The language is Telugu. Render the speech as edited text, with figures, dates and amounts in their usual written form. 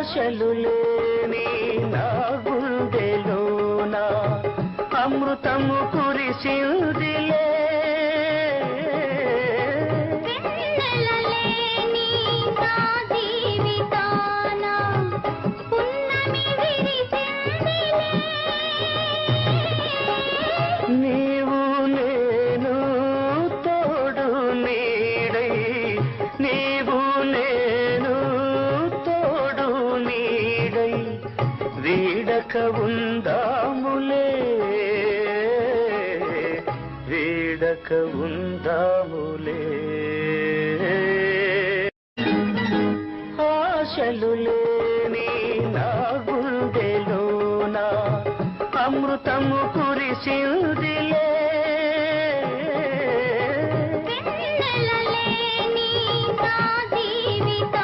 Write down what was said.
ఆశలు లేని నా గుండెలోన అమృతము కురిసిందిలే నీవు నేను తోడు నీడై నీవు నేను తోడు నీడై వీడక ఉందాములే వీడక ఉందాములే ఆశలు లేని నా గుండెలోన అమృతము కురిసిందిలే